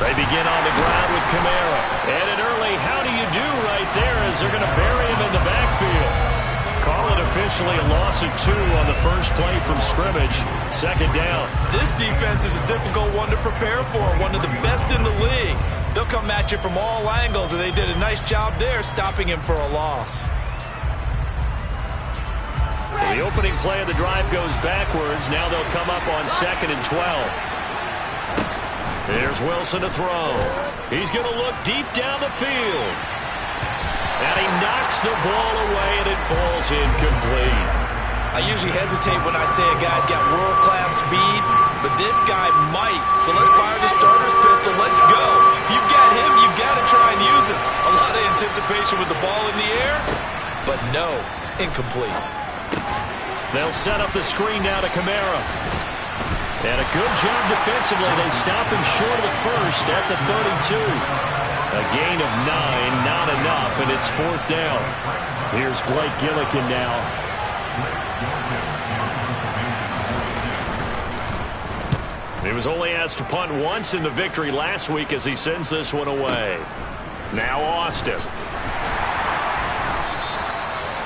They begin on the ground with Kamara. And an early how do you do right there as they're going to bury him in the backfield. Call it officially a loss of 2 on the first play from scrimmage. Second down. This defense is a difficult one to prepare for, one of the best in the league. They'll come at you from all angles, and they did a nice job there stopping him for a loss. So the opening play of the drive goes backwards. Now they'll come up on 2nd and 12. There's Wilson to throw. He's going to look deep down the field. And he knocks the ball away, and it falls incomplete. I usually hesitate when I say a guy's got world-class speed, but this guy might. So let's fire the starter's pistol. Let's go. If you've got him, you've got to try and use him. A lot of anticipation with the ball in the air, but no, incomplete. They'll set up the screen now to Kamara. And a good job defensively. They stop him short of the first at the 32. A gain of 9, not enough, and it's 4th down. Here's Blake Gillikin now. He was only asked to punt once in the victory last week as he sends this one away. Now Austin.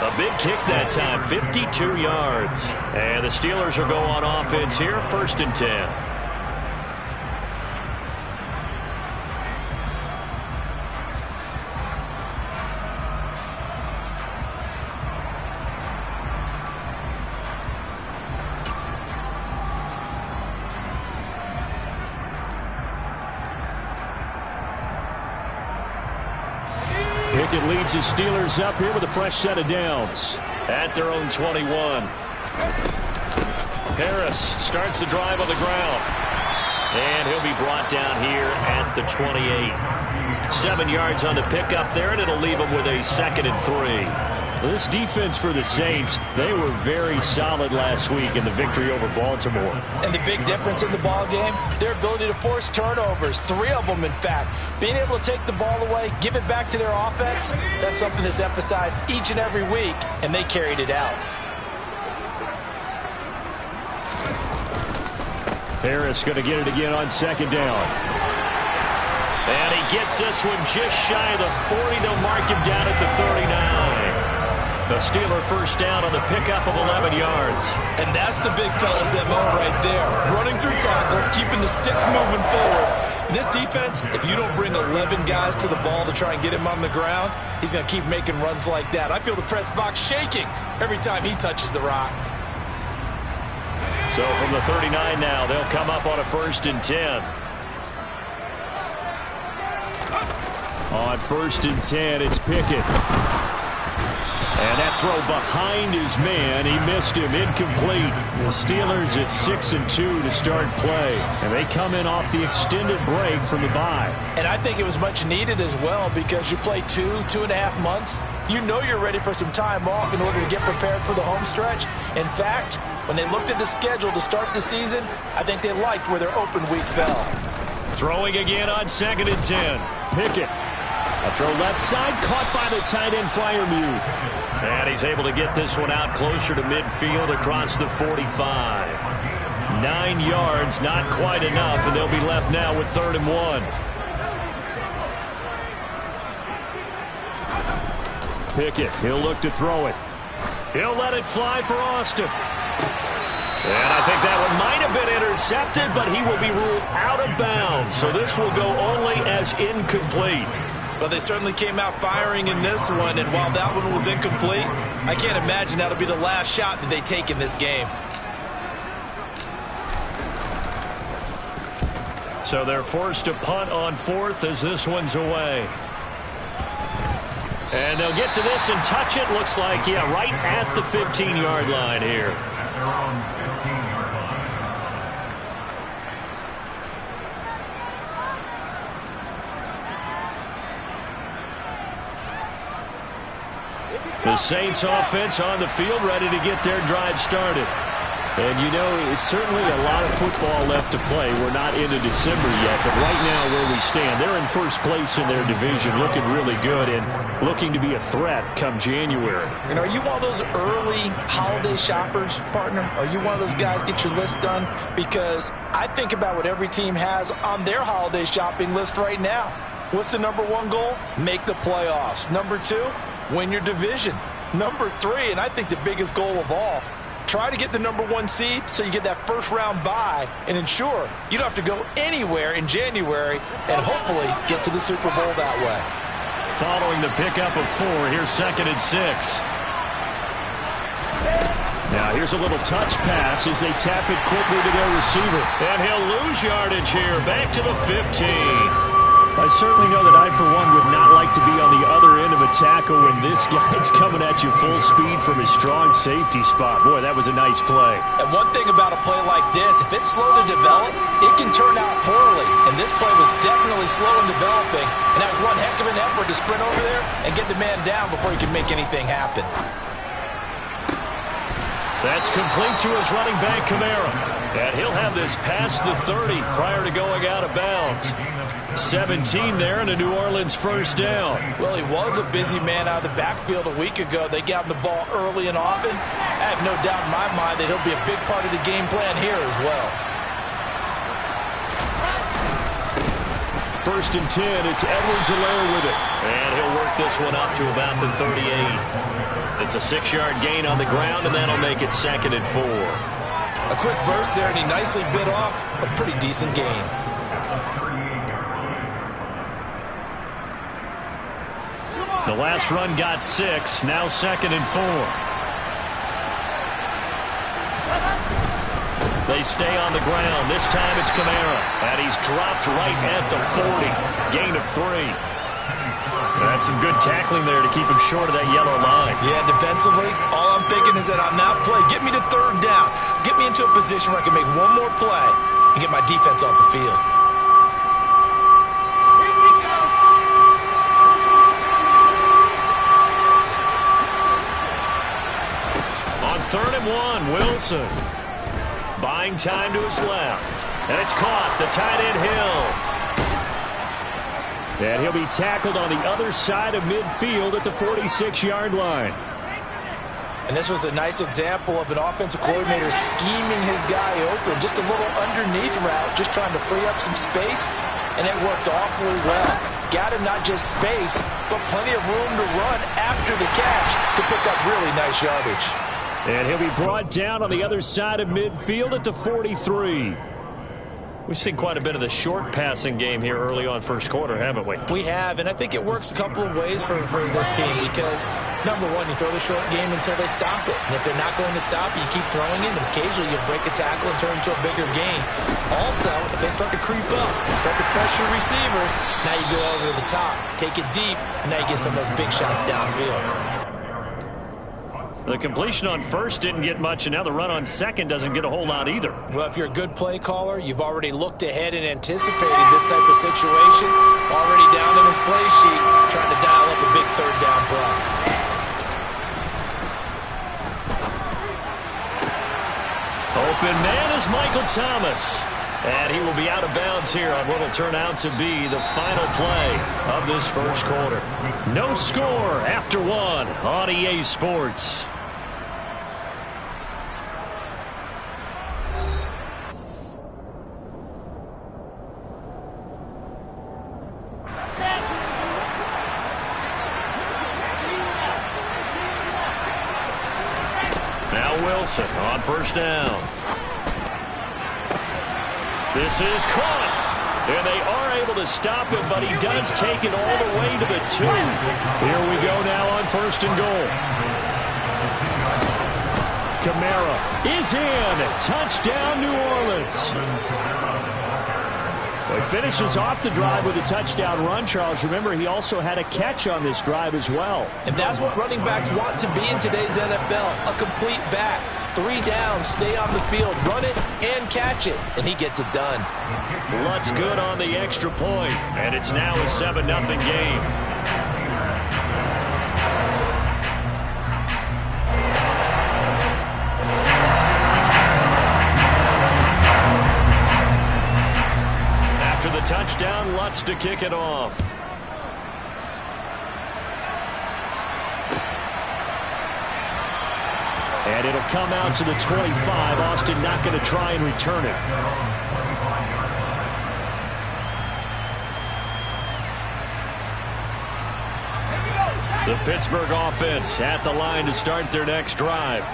A big kick that time, 52 yards. And the Steelers will go on offense here, 1st and 10. Pickett leads his Steelers up here with a fresh set of downs at their own 21. Harris starts the drive on the ground. And he'll be brought down here at the 28. 7 yards on the pickup there, and it'll leave him with a 2nd and 3. This defense for the Saints, they were very solid last week in the victory over Baltimore. And the big difference in the ball game, their ability to force turnovers, 3 of them in fact. Being able to take the ball away, give it back to their offense, that's something that's emphasized each and every week, and they carried it out. Harris going to get it again on 2nd down. And he gets this one just shy of the 40. They'll mark him down at the 39. The Steeler first down on the pickup of 11 yards. And that's the big fella's MO right there. Running through tackles, keeping the sticks moving forward. This defense, if you don't bring 11 guys to the ball to try and get him on the ground, he's going to keep making runs like that. I feel the press box shaking every time he touches the rock. So from the 39 now, they'll come up on a 1st and 10. On 1st and 10, it's Pickett. And that throw behind his man, he missed him, incomplete. The Steelers at 6 and 2 to start play. And they come in off the extended break from the bye. And I think it was much needed as well because you play 2.5 months. You know you're ready for some time off in order to get prepared for the home stretch. In fact, when they looked at the schedule to start the season, I think they liked where their open week fell. Throwing again on 2nd and 10. Pickett. A throw left side, caught by the tight end, Freiermuth. And he's able to get this one out closer to midfield across the 45. 9 yards, not quite enough, and they'll be left now with 3rd and 1. Pickett, he'll look to throw it. He'll let it fly for Austin. And I think that one might have been intercepted, but he will be ruled out of bounds. So this will go only as incomplete. Well, they certainly came out firing in this one, and while that one was incomplete, I can't imagine that'll be the last shot that they take in this game. So they're forced to punt on 4th as this one's away. And they'll get to this and touch it. Looks like, yeah, right at the 15-yard line here. The Saints offense on the field ready to get their drive started. And, you know, it's certainly a lot of football left to play. We're not into December yet, but right now where we stand, they're in first place in their division, looking really good and looking to be a threat come January. And are you one of those early holiday shoppers, partner? Are you one of those guys get your list done? Because I think about what every team has on their holiday shopping list right now. What's the number one goal? Make the playoffs. Number two, win your division. Number three, and I think the biggest goal of all, try to get the number one seed so you get that first round bye and ensure you don't have to go anywhere in January and hopefully get to the Super Bowl that way. Following the pickup of 4, here's 2nd and 6. Now here's a little touch pass as they tap it quickly to their receiver. And he'll lose yardage here, back to the 15. I certainly know that I, for one, would not like to be on the other end of a tackle when this guy's coming at you full speed from his strong safety spot. Boy, that was a nice play. And one thing about a play like this, if it's slow to develop, it can turn out poorly. And this play was definitely slow in developing. And that was one heck of an effort to sprint over there and get the man down before he could make anything happen. That's complete to his running back, Kamara. And he'll have this past the 30 prior to going out of bounds. 17 there and a New Orleans first down. Well, he was a busy man out of the backfield a week ago. They got him the ball early and often. I have no doubt in my mind that he'll be a big part of the game plan here as well. 1st and 10, it's Edwards-Helaire with it. And he'll work this one up to about the 38. It's a 6-yard gain on the ground, and that'll make it 2nd and 4. A quick burst there, and he nicely bit off a pretty decent gain. The last run got 6, now 2nd and 4. They stay on the ground. This time it's Kamara. And he's dropped right at the 40. Gain of 3. That's some good tackling there to keep him short of that yellow line. Yeah, defensively, all I'm thinking is that on that play, get me to 3rd down. Get me into a position where I can make one more play and get my defense off the field. On 3rd and 1, Wilson. Buying time to his left. And it's caught. The tight end Hill. And he'll be tackled on the other side of midfield at the 46-yard line. And this was a nice example of an offensive coordinator scheming his guy open. Just a little underneath route, just trying to free up some space. And it worked awfully well. Got him not just space, but plenty of room to run after the catch to pick up really nice yardage. And he'll be brought down on the other side of midfield at the 43. We've seen quite a bit of the short passing game here early on first quarter, haven't we? We have, and I think it works a couple of ways for this team because, number one, you throw the short game until they stop it. And if they're not going to stop it, you keep throwing it, and occasionally you'll break a tackle and turn into a bigger gain. Also, if they start to creep up, start to pressure receivers, now you go over the top, take it deep, and now you get some of those big shots downfield. The completion on 1st didn't get much, and now the run on 2nd doesn't get a whole lot either. Well, if you're a good play caller, you've already looked ahead and anticipated this type of situation. Already down in his play sheet, trying to dial up a big 3rd down play. Open man is Michael Thomas. And he will be out of bounds here on what will turn out to be the final play of this first quarter. No score after 1 on EA Sports. Now Wilson on 1st down. This is caught. And they are able to stop him, but he does take it all the way to the 2. Here we go now on 1st and goal. Kamara is in. Touchdown, New Orleans. Well, he finishes off the drive with a touchdown run, Charles. Remember, he also had a catch on this drive as well. And that's what running backs want to be in today's NFL, a complete back. 3 downs, stay on the field, run it, and catch it. And he gets it done. Lutz good on the extra point, and it's now a 7-0 game. Lutz to kick it off. And it'll come out to the 25. Austin not going to try and return it. The Pittsburgh offense at the line to start their next drive.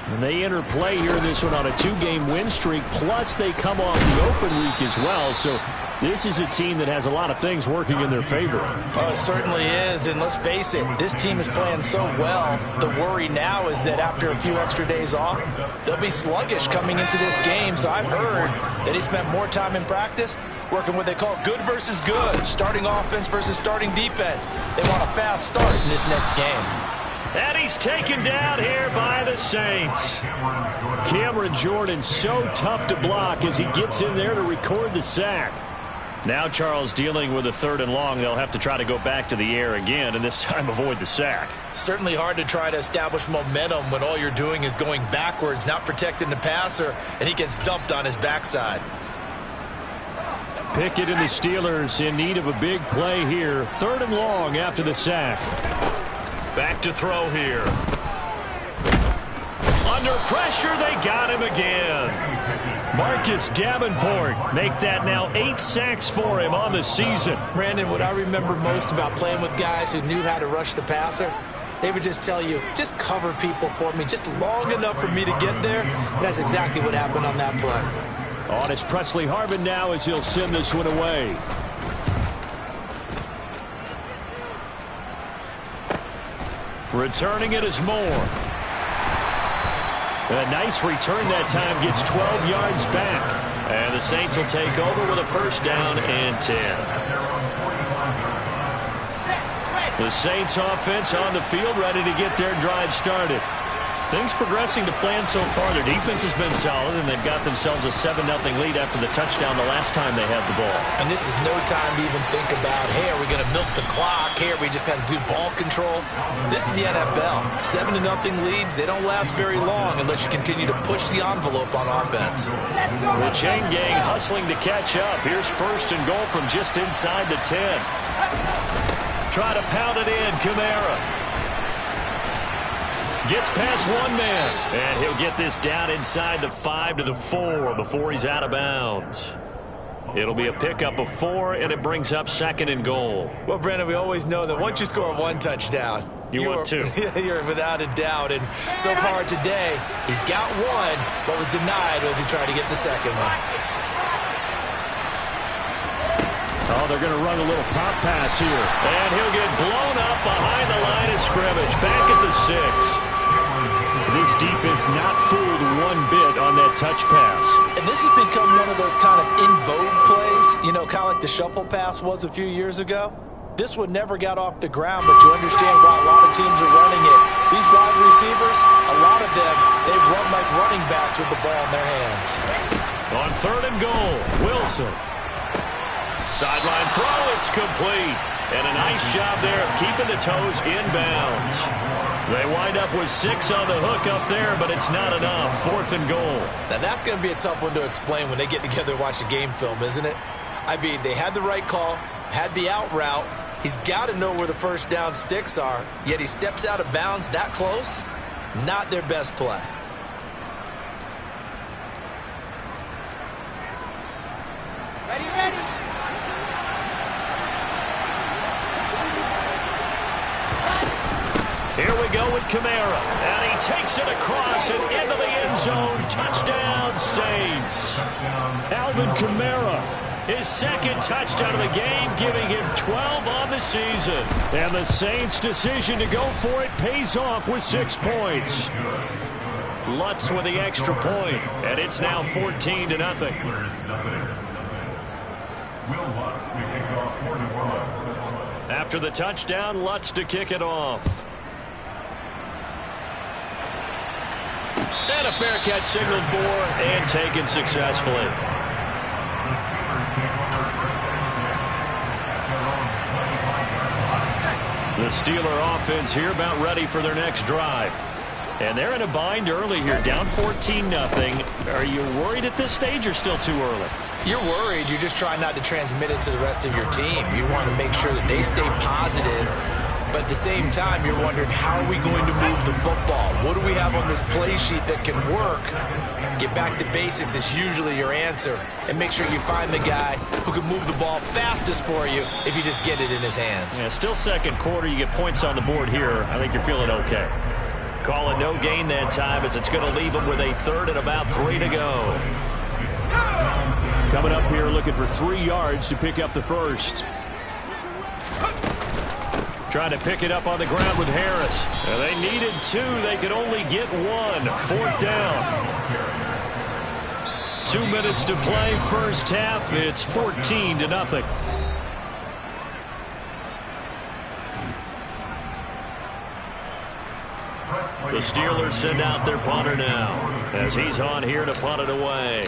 And they enter play here in this one on a 2-game win streak, plus they come off the open week as well. So this is a team that has a lot of things working in their favor. Oh, it certainly is, and let's face it, this team is playing so well. The worry now is that after a few extra days off, they'll be sluggish coming into this game. So I've heard that he spent more time in practice working what they call good versus good, starting offense versus starting defense. They want a fast start in this next game. And he's taken down here by the Saints. Cameron Jordan so tough to block as he gets in there to record the sack. Now Charles dealing with a 3rd and long. They'll have to try to go back to the air again and this time avoid the sack. Certainly hard to try to establish momentum when all you're doing is going backwards, not protecting the passer, and he gets dumped on his backside. Pickett and the Steelers in need of a big play here. 3rd and long after the sack. Back to throw here. Under pressure, they got him again. Marcus Davenport make that now 8 sacks for him on the season. Brandon, what I remember most about playing with guys who knew how to rush the passer, they would just tell you, just cover people for me, just long enough for me to get there. And that's exactly what happened on that play. On is Presley Harvin now as he'll send this one away. Returning it is Moore. A nice return that time, gets 12 yards back. And the Saints will take over with a 1st down and 10. The Saints offense on the field ready to get their drive started. Things progressing to plan so far. Their defense has been solid, and they've got themselves a 7-0 lead after the touchdown the last time they had the ball. And this is no time to even think about, hey, are we going to milk the clock? Hey, are we just going to do ball control? This is the NFL. 7-0 leads, they don't last very long unless you continue to push the envelope on offense. The chain gang hustling to catch up. Here's 1st and goal from just inside the 10. Try to pound it in, Kamara. Gets past one man, and he'll get this down inside the 5 to the 4 before he's out of bounds. It'll be a pickup of 4, and it brings up 2nd and goal. Well, Brandon, we always know that once you score 1 touchdown, you want 2. You're without a doubt. And so far today, he's got 1, but was denied as he tried to get the 2nd one. Oh, they're going to run a little pop pass here. And he'll get blown up behind the line of scrimmage. Back at the 6. This defense not fooled one bit on that touch pass. And this has become one of those kind of in vogue plays, you know, kind of like the shuffle pass was a few years ago. This one never got off the ground, but you understand why a lot of teams are running it. These wide receivers, a lot of them, they've run like running backs with the ball in their hands. On 3rd and goal, Wilson. Sideline throw, it's complete. And a nice job there of keeping the toes inbounds. They wind up with 6 on the hook up there, but it's not enough. 4th and goal. Now, that's going to be a tough one to explain when they get together and watch the game film, isn't it? I mean, they had the right call, had the out route. He's got to know where the 1st down sticks are, yet he steps out of bounds that close. Not their best play. Ready. Here we go with Kamara, and he takes it across and into the end zone. Touchdown, Saints. Alvin Kamara, his 2nd touchdown of the game, giving him 12 on the season. And the Saints' decision to go for it pays off with 6 points. Lutz with the extra point, and it's now 14-0. After the touchdown, Lutz to kick it off. And a fair catch signaled for and taken successfully. The Steeler offense here about ready for their next drive. And they're in a bind early here, down 14-0. Are you worried at this stage or still too early? You're worried. You're just trying not to transmit it to the rest of your team. You want to make sure that they stay positive. But at the same time, you're wondering, how are we going to move the football? What do we have on this play sheet that can work? Get back to basics is usually your answer. And make sure you find the guy who can move the ball fastest for you if you just get it in his hands. Yeah, still second quarter. You get points on the board here. I think you're feeling okay. Call it no gain that time, as it's going to leave them with a third and about 3 to go. Coming up here looking for 3 yards to pick up the first. Trying to pick it up on the ground with Harris. And they needed 2. They could only get 1. 4th down. 2 minutes to play first half. It's 14-0. The Steelers send out their punter now, as he's on here to punt it away.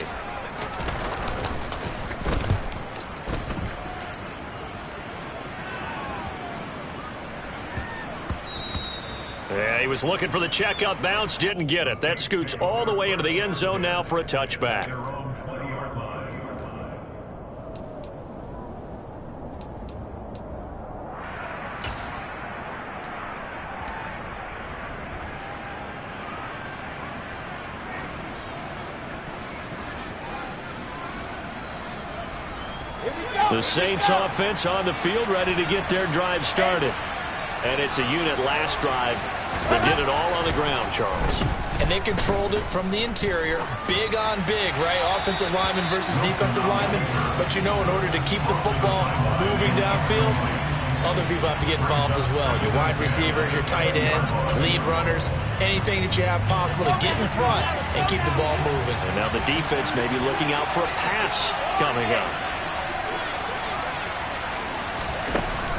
Yeah, he was looking for the checkout bounce, didn't get it. That scoots all the way into the end zone now for a touchback. The Saints offense on the field, ready to get their drive started. And it's a unit last drive that did it all on the ground, Charles. And they controlled it from the interior. Big on big, right? Offensive lineman versus defensive lineman. But you know, in order to keep the football moving downfield, other people have to get involved as well. Your wide receivers, your tight ends, lead runners, anything that you have possible to get in front and keep the ball moving. And now the defense may be looking out for a pass coming up.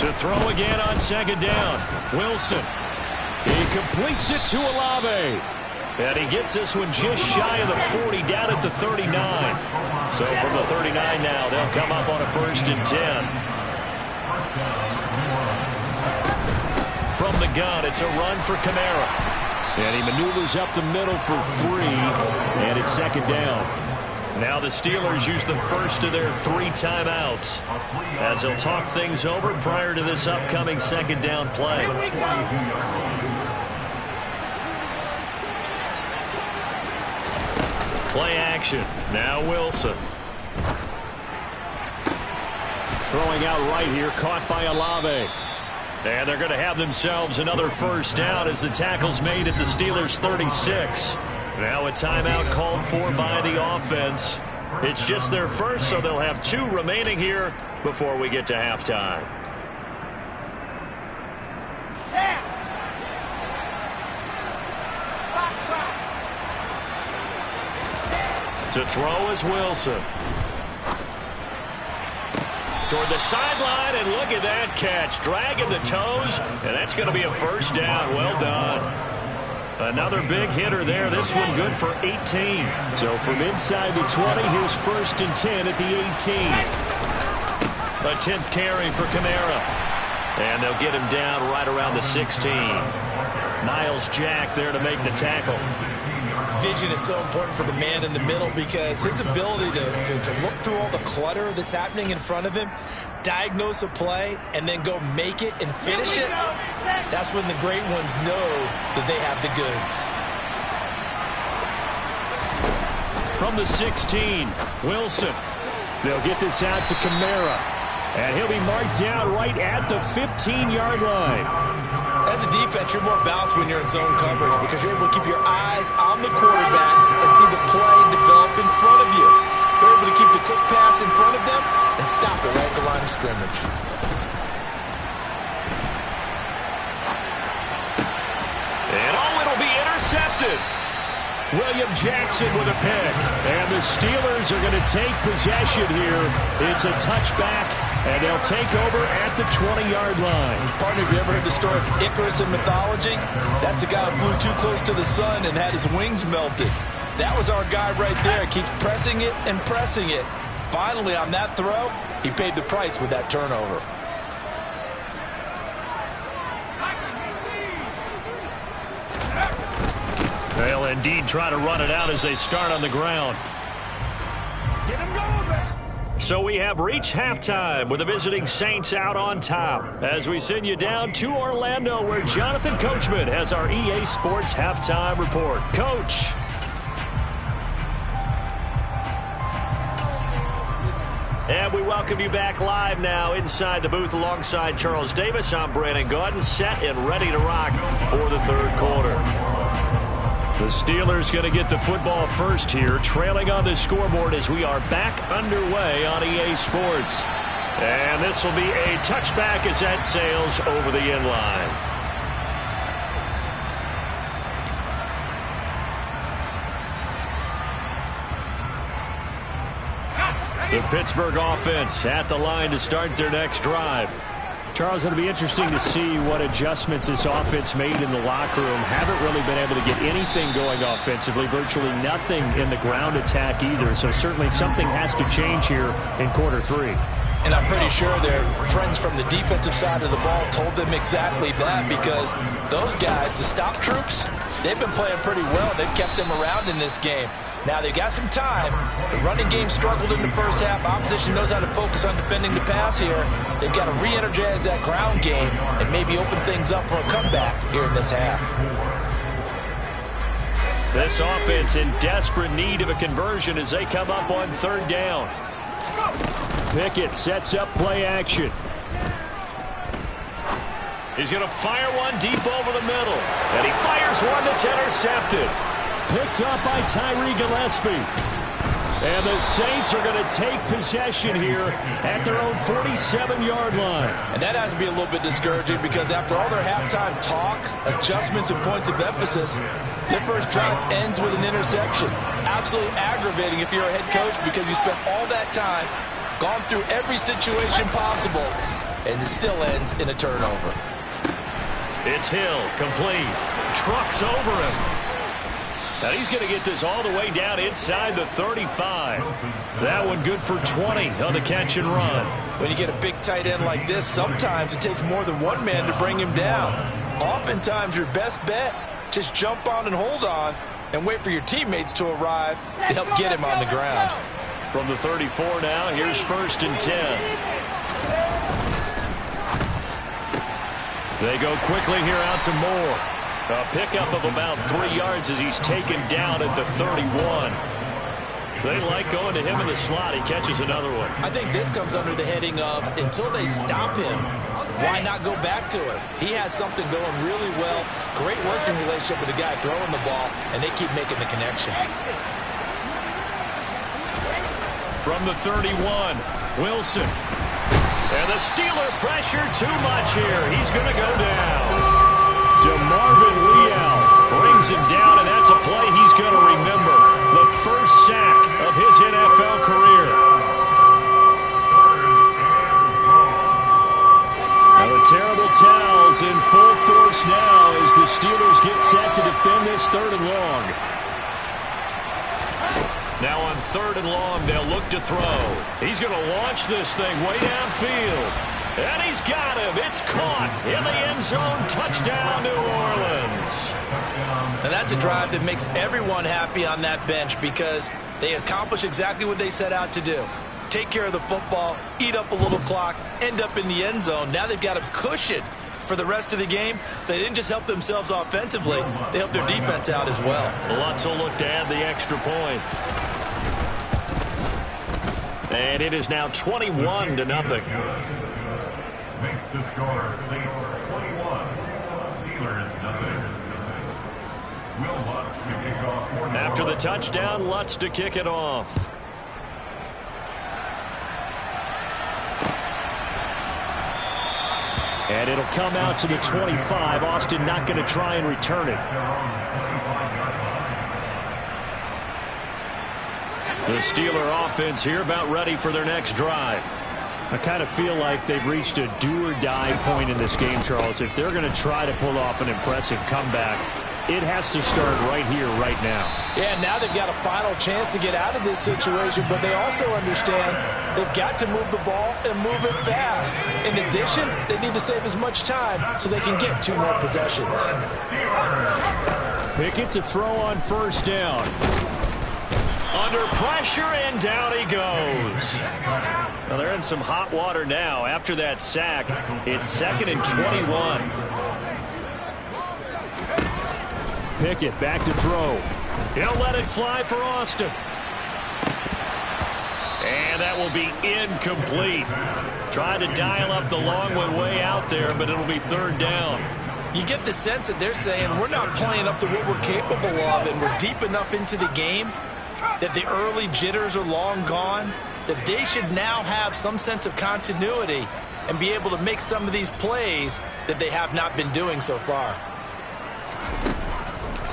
To throw again on second down. Wilson. He completes it to Olave. And he gets this one just shy of the 40, down at the 39. So from the 39 now, they'll come up on a 1st and 10. From the gun, it's a run for Kamara. And he maneuvers up the middle for 3. And it's second down. Now the Steelers use the first of their 3 timeouts as they'll talk things over prior to this upcoming second down play. Play action. Now Wilson. Throwing out right here, caught by Olave. And they're going to have themselves another first down as the tackle's made at the Steelers' 36. Now a timeout called for by the offense. It's just their first, so they'll have 2 remaining here before we get to halftime. To throw is Wilson. Toward the sideline, and look at that catch. Dragging the toes, and that's going to be a first down. Well done. Another big hitter there. This one good for 18. So from inside the 20, here's 1st and 10 at the 18. A 10th carry for Kamara. And they'll get him down right around the 16. Niles Jack there to make the tackle. Vision is so important for the man in the middle because his ability to look through all the clutter that's happening in front of him, diagnose a play, and then go make it and finish it, that's when the great ones know that they have the goods. From the 16, Wilson. They'll get this out to Kamara. And he'll be marked down right at the 15-yard line. As a defense, you're more balanced when you're in zone coverage because you're able to keep your eyes on the quarterback and see the play develop in front of you. You're able to keep the quick pass in front of them and stop it right at the line of scrimmage. And it'll be intercepted. William Jackson with a pick. And the Steelers are going to take possession here. It's a touchback, and they'll take over at the 20-yard line. Partner, have you ever heard the story of Icarus in mythology? That's the guy who flew too close to the sun and had his wings melted. That was our guy right there. Keeps pressing it and pressing it. Finally, on that throw, he paid the price with that turnover. They'll indeed try to run it out as they start on the ground. Get him going, man. So we have reached halftime with the visiting Saints out on top as we send you down to Orlando where Jonathan Coachman has our EA Sports halftime report. Coach. And we welcome you back live now inside the booth alongside Charles Davis. I'm Brandon Gaudin, set and ready to rock for the third quarter. The Steelers going to get the football first here, trailing on the scoreboard as we are back underway on EA Sports. And this will be a touchback as that sails over the end line. The Pittsburgh offense at the line to start their next drive. Charles, it'll be interesting to see what adjustments this offense made in the locker room. Haven't really been able to get anything going offensively, virtually nothing in the ground attack either. So certainly something has to change here in quarter three. And I'm pretty sure their friends from the defensive side of the ball told them exactly that, because those guys, the stop troops, they've been playing pretty well. They've kept them around in this game. Now, they've got some time. The running game struggled in the first half. Opposition knows how to focus on defending the pass here. They've got to re-energize that ground game and maybe open things up for a comeback here in this half. This offense in desperate need of a conversion as they come up on third down. Pickett sets up play action. He's going to fire one deep over the middle. And he fires one that's intercepted. Picked up by Tyree Gillespie. And the Saints are going to take possession here at their own 47-yard line. And that has to be a little bit discouraging, because after all their halftime talk, adjustments, and points of emphasis, their first drive ends with an interception. Absolutely aggravating if you're a head coach, because you spent all that time, gone through every situation possible, and it still ends in a turnover. It's Hill, complete. Trucks over him. Now he's going to get this all the way down inside the 35. That one good for 20 on the catch and run. When you get a big tight end like this, sometimes it takes more than one man to bring him down. Oftentimes your best bet, just jump on and hold on and wait for your teammates to arrive to help get him on the ground. From the 34 now, here's 1st and 10. They go quickly here out to Moore. A pickup of about 3 yards as he's taken down at the 31. They like going to him in the slot. He catches another one. I think this comes under the heading of, until they stop him, why not go back to him? He has something going really well. Great working relationship with the guy throwing the ball, and they keep making the connection. From the 31, Wilson. And the Steeler pressure too much here. He's going to go down. DeMarvin Leal brings him down, and that's a play he's going to remember. The first sack of his NFL career. Now the terrible towels in full force now as the Steelers get set to defend this 3rd and long. Now on 3rd and long, they'll look to throw. He's going to launch this thing way downfield. And he's got him. It's caught in the end zone. Touchdown, New Orleans. And that's a drive that makes everyone happy on that bench, because they accomplish exactly what they set out to do. Take care of the football, eat up a little clock, end up in the end zone. Now they've got a cushion for the rest of the game. So they didn't just help themselves offensively, they helped their defense out as well. Lutz will look to add the extra point. And it is now 21-0. Makes the score Saints 21, Steelers nothing. Will Lutz to kick off. After the touchdown, Lutz to kick it off. And it'll come out to the 25. Austin not going to try and return it. The Steeler offense here about ready for their next drive. I kind of feel like they've reached a do-or-die point in this game, Charles. If they're going to try to pull off an impressive comeback, it has to start right here, right now. Yeah, now they've got a final chance to get out of this situation, but they also understand they've got to move the ball and move it fast. In addition, they need to save as much time so they can get 2 more possessions. Pickett to throw on first down. Under pressure, and down he goes. Well, they're in some hot water now. After that sack, it's 2nd and 21. Pickett back to throw. He'll let it fly for Austin. And that will be incomplete. Trying to dial up the long one way out there, but it'll be 3rd down. You get the sense that they're saying we're not playing up to what we're capable of, and we're deep enough into the game that the early jitters are long gone, that they should now have some sense of continuity and be able to make some of these plays that they have not been doing so far.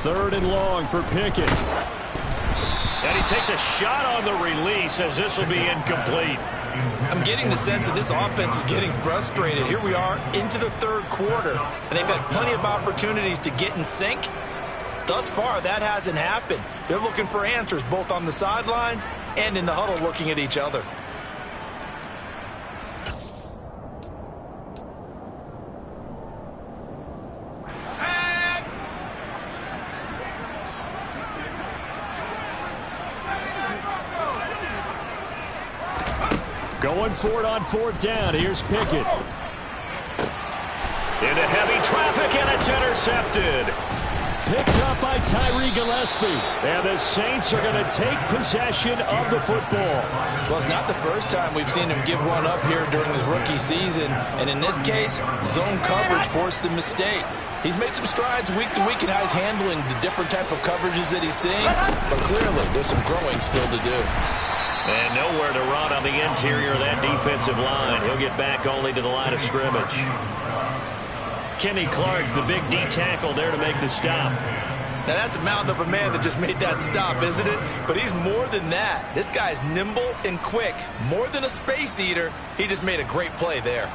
3rd and long for Pickett. And he takes a shot on the release as this will be incomplete. I'm getting the sense that this offense is getting frustrated. Here we are into the 3rd quarter, and they've had plenty of opportunities to get in sync. Thus far, that hasn't happened. They're looking for answers both on the sidelines and in the huddle looking at each other. Going for it on 4th down. Here's Pickett. Into heavy traffic, and it's intercepted. Picked up by Tyree Gillespie. And the Saints are going to take possession of the football. Well, it's not the first time we've seen him give one up here during his rookie season. And in this case, zone coverage forced the mistake. He's made some strides week to week in how he's handling the different type of coverages that he's seeing. But clearly, there's some growing still to do. And nowhere to run on the interior of that defensive line. He'll get back only to the line of scrimmage. Kenny Clark, the big D tackle there to make the stop. Now that's a mountain of a man that just made that stop, isn't it? But he's more than that. This guy's nimble and quick. More than a space eater. He just made a great play there.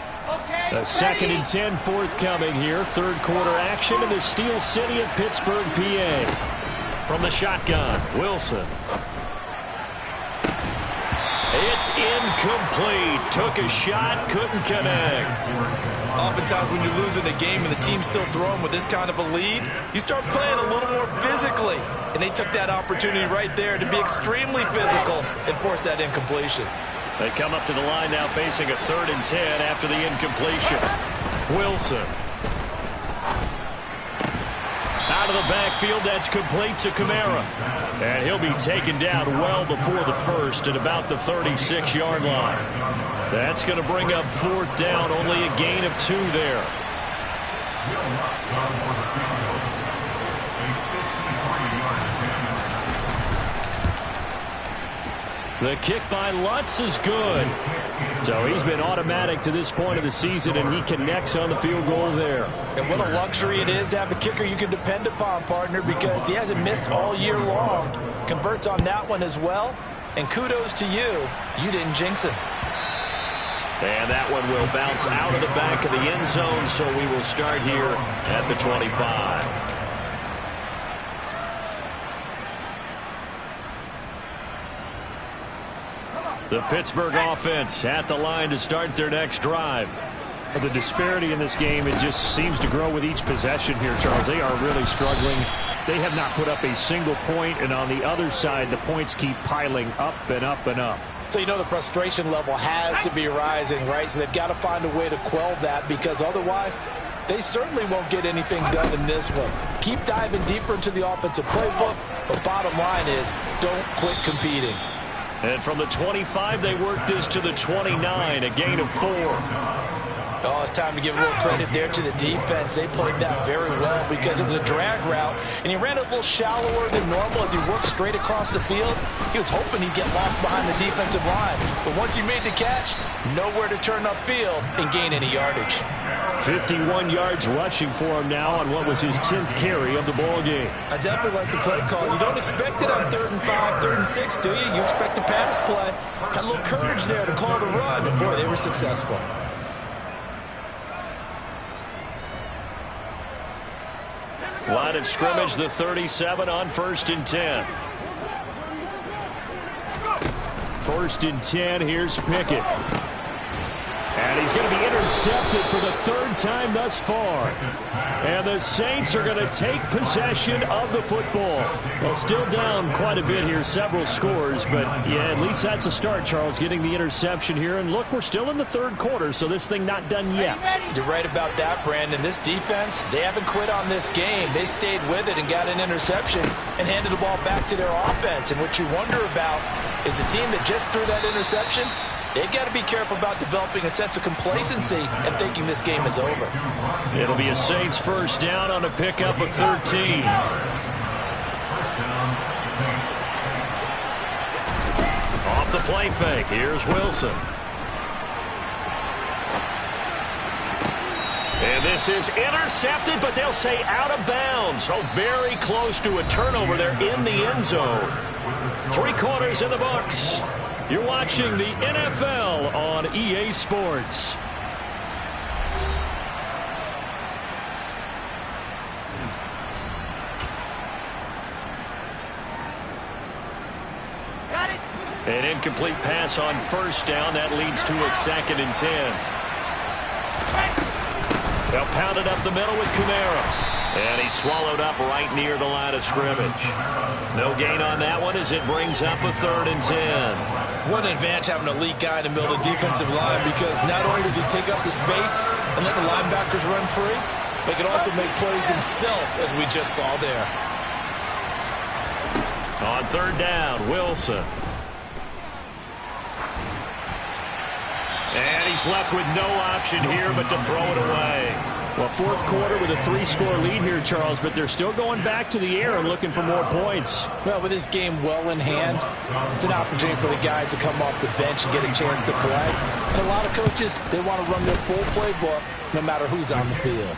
A 2nd and 10 forthcoming here. 3rd quarter action in the Steel City of Pittsburgh, PA. From the shotgun, Wilson. It's incomplete. Took a shot, couldn't connect. Oftentimes when you're losing a game and the team's still throwing with this kind of a lead, you start playing a little more physically. And they took that opportunity right there to be extremely physical and force that incompletion. They come up to the line now facing a 3rd and 10 after the incompletion. Wilson. Out of the backfield, that's complete to Kamara. And he'll be taken down well before the first at about the 36-yard line. That's going to bring up 4th down, only a gain of 2 there. The kick by Lutz is good. So he's been automatic to this point of the season, and he connects on the field goal there. And what a luxury it is to have a kicker you can depend upon, partner, because he hasn't missed all year long. Converts on that one as well. And kudos to you. You didn't jinx him. And that one will bounce out of the back of the end zone, so we will start here at the 25. The Pittsburgh offense at the line to start their next drive. Well, the disparity in this game, it just seems to grow with each possession here, Charles. They are really struggling. They have not put up a single point, and on the other side, the points keep piling up and up and up. So you know the frustration level has to be rising, right? So they've got to find a way to quell that, because otherwise they certainly won't get anything done in this one. Keep diving deeper into the offensive playbook, but bottom line is don't quit competing. And from the 25, they work this to the 29, a gain of 4. Oh, it's time to give a little credit there to the defense. They played that very well because it was a drag route, and he ran a little shallower than normal as he worked straight across the field. He was hoping he'd get lost behind the defensive line, but once he made the catch, nowhere to turn upfield and gain any yardage. 51 yards rushing for him now on what was his 10th carry of the ball game. I definitely like the play call. You don't expect it on 3rd and 5, 3rd and 6, do you? You expect a pass play. Had a little courage there to call the run, and boy, they were successful. Line of scrimmage, the 37 on 1st and 10. 1st and 10, here's Pickett. And he's going to be intercepted for the third time thus far. And the Saints are going to take possession of the football. Well, still down quite a bit here, several scores. But, yeah, at least that's a start, Charles, getting the interception here. And, look, we're still in the third quarter, so this thing not done yet. You're right about that, Brandon. This defense, they haven't quit on this game. They stayed with it and got an interception and handed the ball back to their offense. And what you wonder about is the team that just threw that interception, they've got to be careful about developing a sense of complacency and thinking this game is over. It'll be a Saints first down on a pickup of 13. Off the play fake, here's Wilson. And this is intercepted, but they'll say out of bounds. So very close to a turnover there in the end zone. 3 quarters in the books. You're watching the NFL on EA Sports. Got it. An incomplete pass on first down. That leads to a 2nd and 10. They'll pound it up the middle with Kamara. And he's swallowed up right near the line of scrimmage. No gain on that one as it brings up a 3rd and 10. What an advantage having an elite guy in the middle of the defensive line, because not only does he take up the space and let the linebackers run free, but he can also make plays himself, as we just saw there. On 3rd down, Wilson. And he's left with no option here but to throw it away. Well, fourth quarter with a 3-score lead here, Charles, but they're still going back to the air and looking for more points. Well, with this game well in hand, it's an opportunity for the guys to come off the bench and get a chance to play. And a lot of coaches, they want to run their full playbook no matter who's on the field.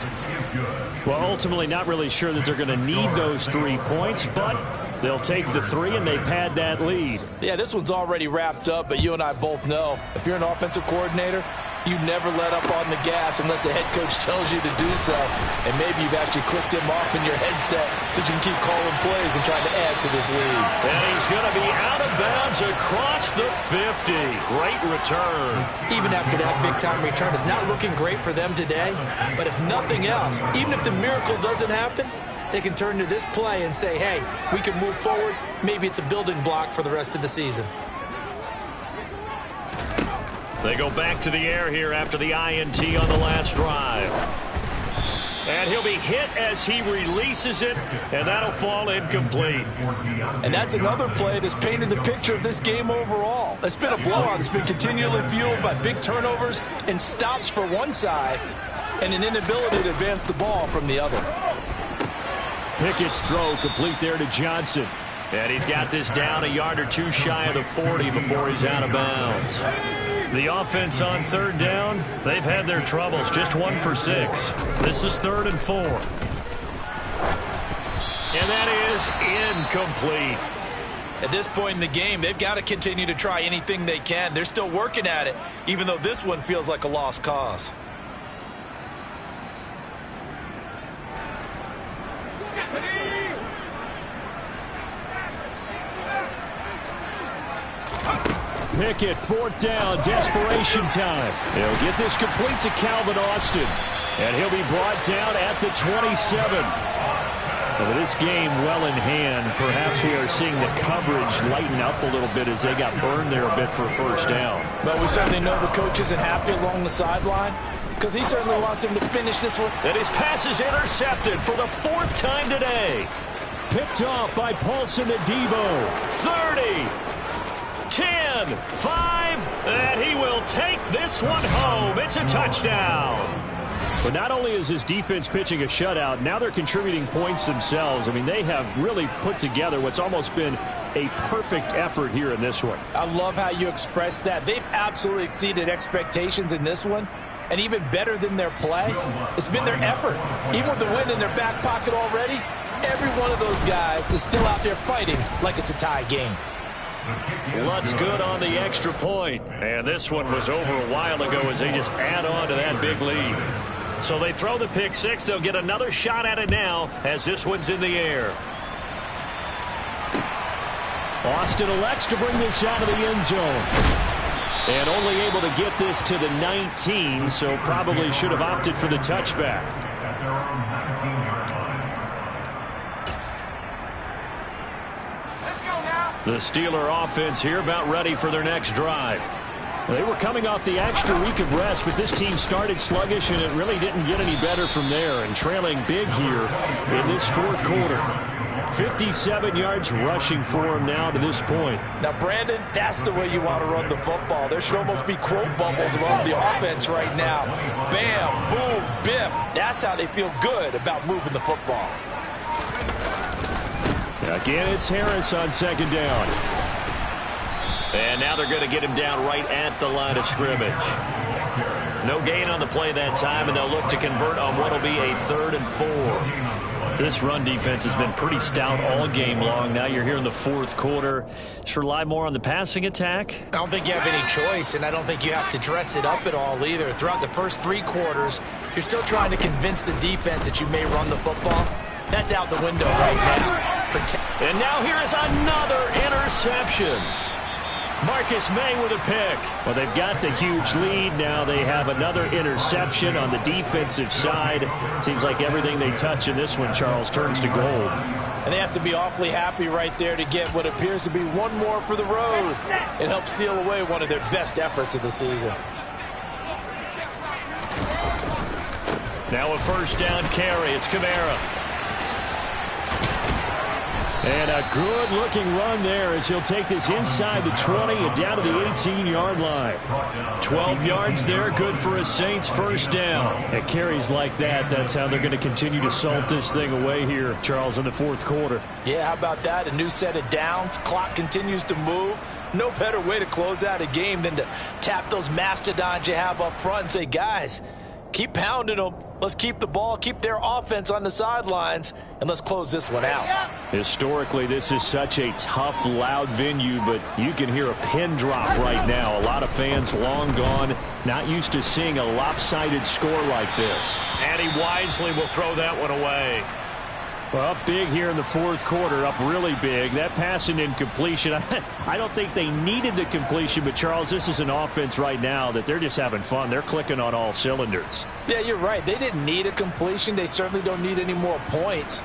Well, ultimately not really sure that they're going to need those 3 points, but they'll take the 3 and they pad that lead. Yeah, this one's already wrapped up, but you and I both know if you're an offensive coordinator, you never let up on the gas unless the head coach tells you to do so. And maybe you've actually clicked him off in your headset so you can keep calling plays and trying to add to this lead. And he's going to be out of bounds across the 50. Great return. Even after that big-time return, it's not looking great for them today. But if nothing else, even if the miracle doesn't happen, they can turn to this play and say, hey, we can move forward. Maybe it's a building block for the rest of the season. They go back to the air here after the INT on the last drive. And he'll be hit as he releases it, and that'll fall incomplete. And that's another play that's painted the picture of this game overall. It's been a blowout. It's been continually fueled by big turnovers and stops for one side and an inability to advance the ball from the other. Pickett's throw complete there to Johnson. And he's got this down a yard or 2 shy of the 40 before he's out of bounds. The offense on 3rd down, they've had their troubles. Just 1 for 6. This is 3rd and 4. And that is incomplete. At this point in the game, they've got to continue to try anything they can. They're still working at it, even though this one feels like a lost cause. Pickett, 4th down, desperation time. He'll get this complete to Calvin Austin. And he'll be brought down at the 27. Well, with this game well in hand, perhaps we are seeing the coverage lighten up a little bit as they got burned there a bit for a first down. But we certainly know the coach isn't happy along the sideline, because he certainly wants him to finish this one. And his pass is intercepted for the 4th time today. Picked off by Paulson Adebo. 30. 10, 5, and he will take this one home. It's a touchdown. But not only is his defense pitching a shutout, now they're contributing points themselves. I mean, they have really put together what's almost been a perfect effort here in this one. I love how you express that. They've absolutely exceeded expectations in this one. And even better than their play, it's been their effort. Even with the win in their back pocket already, every one of those guys is still out there fighting like it's a tie game. Lutz good on the extra point. And this one was over a while ago as they just add on to that big lead. So they throw the pick 6. They'll get another shot at it now as this one's in the air. Austin elects to bring this out of the end zone. And only able to get this to the 19, so probably should have opted for the touchback. At their own 19-yard line. The Steeler offense here about ready for their next drive. They were coming off the extra week of rest, but this team started sluggish, and it really didn't get any better from there. And trailing big here in this fourth quarter. 57 yards rushing for him now to this point. Now, Brandon, that's the way you want to run the football. There should almost be quote bubbles above the offense right now. Bam, boom, biff. That's how they feel good about moving the football. Again, it's Harris on second down. And now they're going to get him down right at the line of scrimmage. No gain on the play that time, and they'll look to convert on what will be a 3rd and 4. This run defense has been pretty stout all game long. Now you're here in the fourth quarter. Just rely more on the passing attack? I don't think you have any choice, and I don't think you have to dress it up at all either. Throughout the first 3 quarters, you're still trying to convince the defense that you may run the football. That's out the window right now. And now here is another interception. Marcus May with a pick. Well, they've got the huge lead. Now they have another interception on the defensive side. Seems like everything they touch in this one, Charles, turns to gold. And they have to be awfully happy right there to get what appears to be one more for the road. It helps seal away one of their best efforts of the season. Now a first down carry. It's Kamara. And a good-looking run there as he'll take this inside the 20 and down to the 18-yard line. 12 yards there, good for a Saints first down. At carries like that, that's how they're going to continue to salt this thing away here, Charles, in the fourth quarter. Yeah, how about that? A new set of downs. Clock continues to move. No better way to close out a game than to tap those mastodons you have up front and say, guys, keep pounding them. Let's keep the ball, keep their offense on the sidelines, and let's close this one out. Historically, this is such a tough, loud venue, but you can hear a pin drop right now. A lot of fans long gone, not used to seeing a lopsided score like this. And he wisely will throw that one away. Well, up big here in the fourth quarter, up really big. That pass and incompletion, I don't think they needed the completion, but, Charles, this is an offense right now that they're just having fun. They're clicking on all cylinders. Yeah, you're right. They didn't need a completion. They certainly don't need any more points,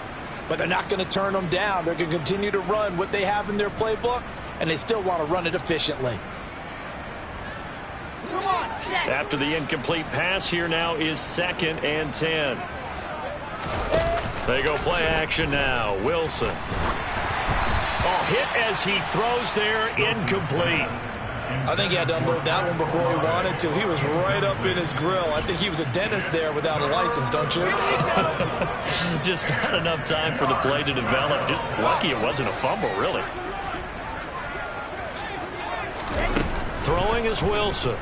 but they're not going to turn them down. They're going to continue to run what they have in their playbook, and they still want to run it efficiently. After the incomplete pass, here now is 2nd and 10. They go play action now. Wilson. Oh, hit as he throws there, incomplete. I think he had to unload that one before he wanted to. He was right up in his grill. I think he was a dentist there without a license, don't you? Just not enough time for the play to develop. Just lucky it wasn't a fumble, really. Throwing is Wilson.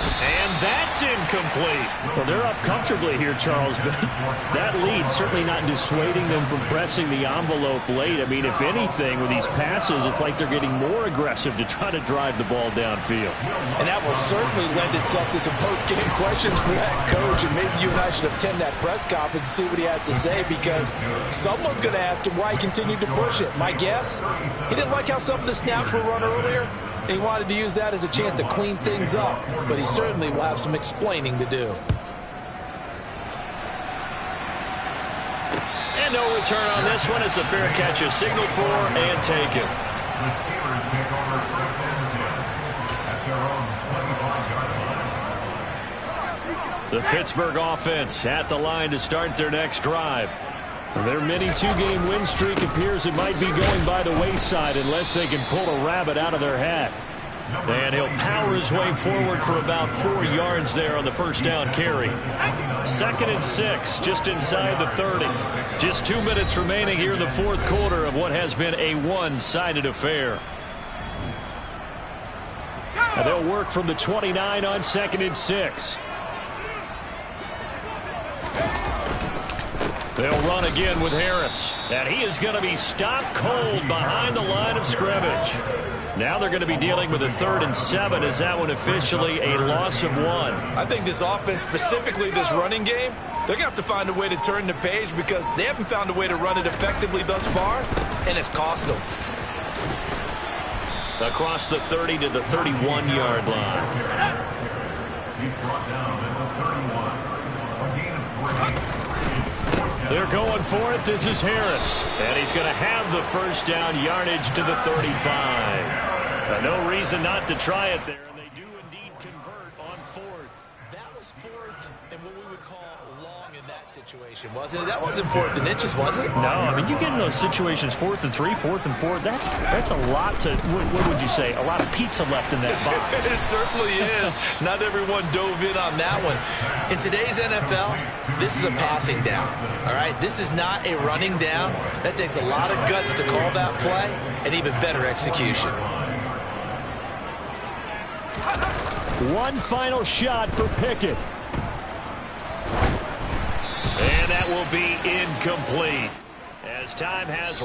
And that's incomplete. Well, they're up comfortably here, Charles, but that lead certainly not dissuading them from pressing the envelope late. I mean, if anything, with these passes, it's like they're getting more aggressive to try to drive the ball downfield. And that will certainly lend itself to some post-game questions for that coach, and maybe you and I should attend that press conference and see what he has to say, because someone's going to ask him why he continued to push it. My guess, he didn't like how some of the snaps were run earlier, and he wanted to use that as a chance to clean things up, but he certainly will have some explaining to do. And no return on this one as the fair catch is signaled for and taken. The Steelers pick over 1st and 10 at their own 25-yard line. The Pittsburgh offense at the line to start their next drive. Their mini 2-game win streak appears it might be going by the wayside unless they can pull a rabbit out of their hat. And he'll power his way forward for about 4 yards there on the first down carry. 2nd and 6, just inside the 30. Just 2 minutes remaining here in the fourth quarter of what has been a one-sided affair. Now they'll work from the 29 on 2nd and 6. They'll run again with Harris. And he is going to be stopped cold behind the line of scrimmage. Now they're going to be dealing with a 3rd and 7. Is that one officially a loss of 1? I think this offense, specifically this running game, they're going to have to find a way to turn the page because they haven't found a way to run it effectively thus far, and it's cost them. across the 30 to the 31-yard line. He's brought down at the 31. A gain of 3. They're going for it. This is Harris. And he's going to have the first down, yardage to the 35. No reason not to try it there. And they do indeed convert on fourth. That was fourth and what we would call long in that situation, wasn't it? That wasn't 4th and inches, was it? No, I mean, you get in those situations, 4th and 3, 4th and 4. That's a lot to, what would you say, a lot of pizza left in that box. It certainly is. Not everyone dove in on that one. In today's NFL, this is a passing down, all right? This is not a running down. That takes a lot of guts to call that play and even better execution. One final shot for Pickett. And that will be incomplete. As time has